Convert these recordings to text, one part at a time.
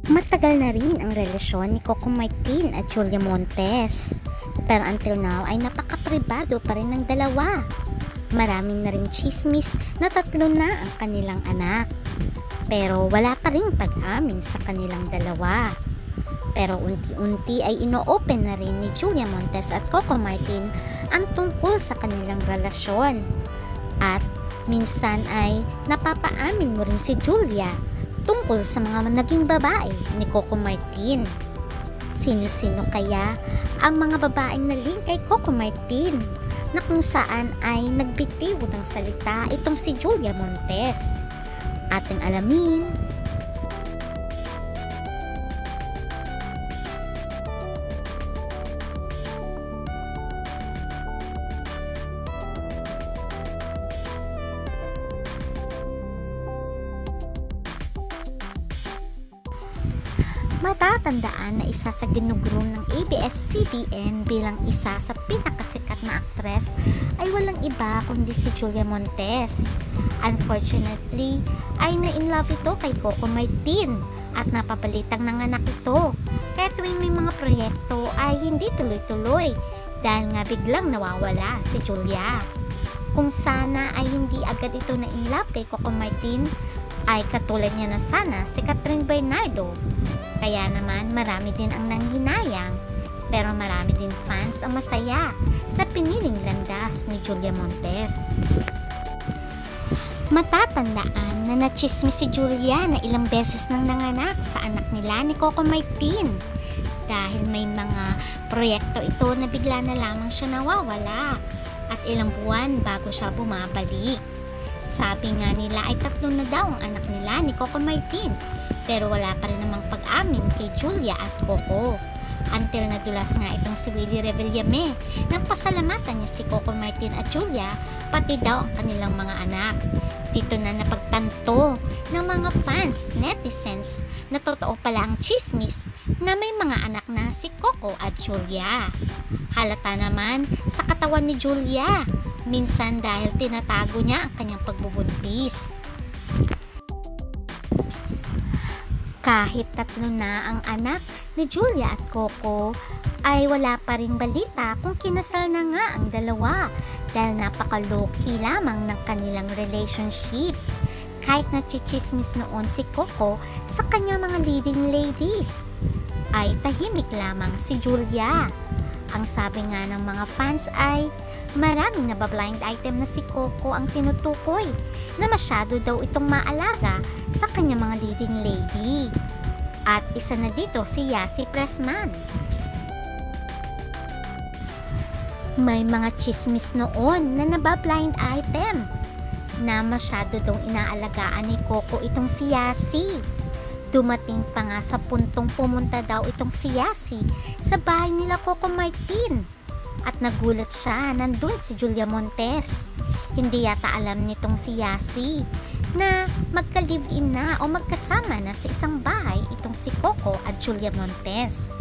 Matagal na rin ang relasyon ni Coco Martin at Julia Montes. Pero until now ay napaka-pribado pa rin ng dalawa. Maraming na rin chismis na 3 na ang kanilang anak. Pero wala pa rin pag-amin sa kanilang dalawa. Pero unti-unti ay ino-open na rin ni Julia Montes at Coco Martin ang tungkol sa kanilang relasyon. At minsan ay napapaamin mo rin si Julia tungkol sa mga naging babae ni Coco Martin. Sino-sino kaya ang mga babaeng naling kay Coco Martin na kung saan ay nagbitiw ng salita itong si Julia Montes? Ating alamin. Matatandaan na isa sa ginugroom ng ABS-CBN bilang isa sa pinakasikat na aktres ay walang iba kundi si Julia Montes. Unfortunately, ay na-inlove ito kay Coco Martin at napapalitang nanganak ito. Kaya tuwing may mga proyekto ay hindi tuloy-tuloy dahil nga biglang nawawala si Julia. Kung sana ay hindi agad ito na-inlove kay Coco Martin, ay katulad niya na sana si Catherine Bernardo. Kaya naman marami din ang nanghinayang, pero marami din fans ang masaya sa piniling landas ni Julia Montes. Matatandaan na nachismis si Julia na ilang beses nang nanganak sa anak nila ni Coco Martin dahil may mga proyekto ito na bigla na lamang siya nawawala at ilang buwan bago siya bumabalik. Sabi nga nila ay 3 na daw ang anak nila ni Coco Martin, pero wala pa rin namang pag-amin kay Julia at Coco. Until nadulas nga itong si Willie Revillame nang pasalamatan niya si Coco Martin at Julia, pati daw ang kanilang mga anak. Dito na napagtanto ng mga fans, netizens, na totoo pala ang chismis na may mga anak na si Coco at Julia. Halata naman sa katawan ni Julia, minsan dahil tinatago niya ang kanyang pagbubuntis. Kahit 3 na ang anak ni Julia at Coco, ay wala pa ring balita kung kinasal na nga ang dalawa dahil napaka-low-key lamang ng kanilang relationship. Kahit nachichismis noon si Coco sa kanyang mga leading ladies, ay tahimik lamang si Julia. Ang sabi nga ng mga fans ay maraming nabablind item na si Coco ang tinutukoy na masyado daw itong maalaga sa kanyang mga leading lady. At isa na dito si Yasi Pressman. May mga chismis noon na nabablind item na masyado daw inaalagaan ni Coco itong si Yasi. Dumating pa nga sa puntong pumunta daw itong si Yasi sa bahay nila Coco Martin. At nagulat siya, nandun si Julia Montes. Hindi yata alam nitong si Yasi na magka-live-in na o magkasama na sa isang bahay itong si Coco at Julia Montes.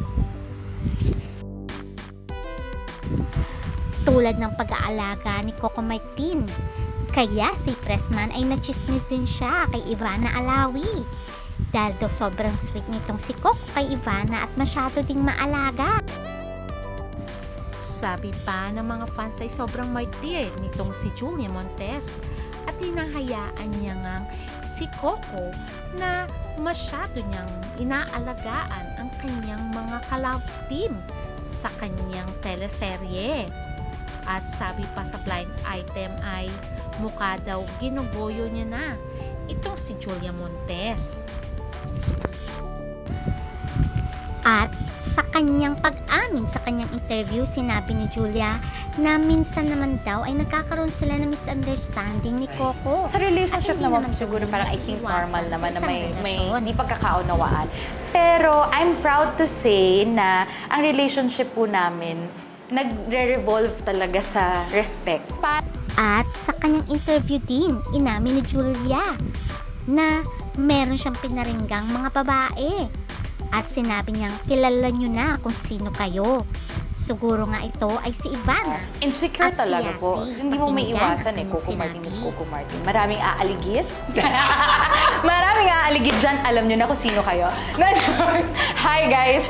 Tulad ng pag-aalaga ni Coco Martin, kaya si Pressman ay nachismis din siya kay Ivana Alawi. Dahil daw sobrang sweet nitong si Coco kay Ivana at masyado ding maalaga. Sabi pa ng mga fans ay sobrang martir nitong si Julia Montes at hinahayaan niya ngang si Coco na masyado niyang inaalagaan ang kanyang mga ka-love team sa kanyang teleserye. At sabi pa sa blind item ay mukha daw ginugoyo niya na itong si Julia Montes. At sa kanyang pag-amin sa kanyang interview, sinabi ni Julia na minsan naman daw ay nagkakaroon sila ng misunderstanding ni Coco. Sa relationship naman siguro parang I think normal naman na may hindi pagkakaunawaan. Pero I'm proud to say na ang relationship po namin nagre-revolve talaga sa respect. At sa kanyang interview din, inamin ni Julia na meron siyang pinaringgang mga babae. At sinabi niyang kilala niyo na kung sino kayo. Siguro nga ito ay si Ivana. Insecure At si talaga po. Yasi, Hindi mo may pakinggan iwasan ang Coco sinabi. Martin is Coco Martin. Maraming aaligid. Maraming aaligid dyan. Alam nyo na kung sino kayo. Hi guys!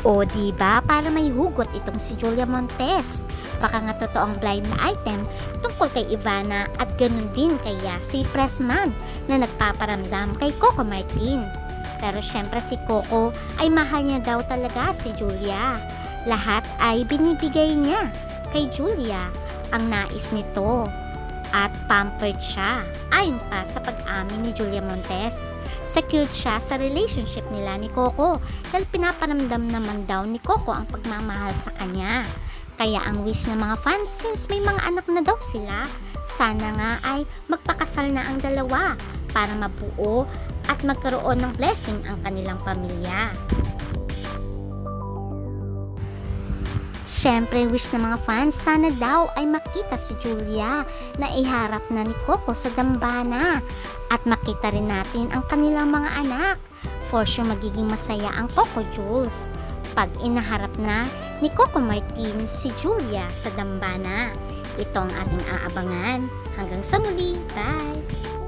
O diba, para may hugot itong si Julia Montes. Baka nga totoong blind na item tungkol kay Ivana at ganun din kay Yasi Pressman na nagpaparamdam kay Coco Martin. Pero syempre si Coco ay mahal niya daw talaga si Julia. Lahat ay binibigay niya kay Julia ang nais nito at pampered siya. Ayon pa sa pag-amin ni Julia Montes, secured siya sa relationship nila ni Coco dahil pinaparamdam naman daw ni Coco ang pagmamahal sa kanya. Kaya ang wish ng mga fans, since may mga anak na daw sila, sana nga ay magpakasal na ang dalawa para mabuo at magkaroon ng blessing ang kanilang pamilya. Siyempre, wish ng mga fans, sana daw ay makita si Julia na iharap na ni Coco sa dambana at makita rin natin ang kanilang mga anak. For sure, magiging masaya ang Coco Jules pag inaharap na ni Coco Martin si Julia sa dambana. Ito ang ating aabangan. Hanggang sa muli. Bye!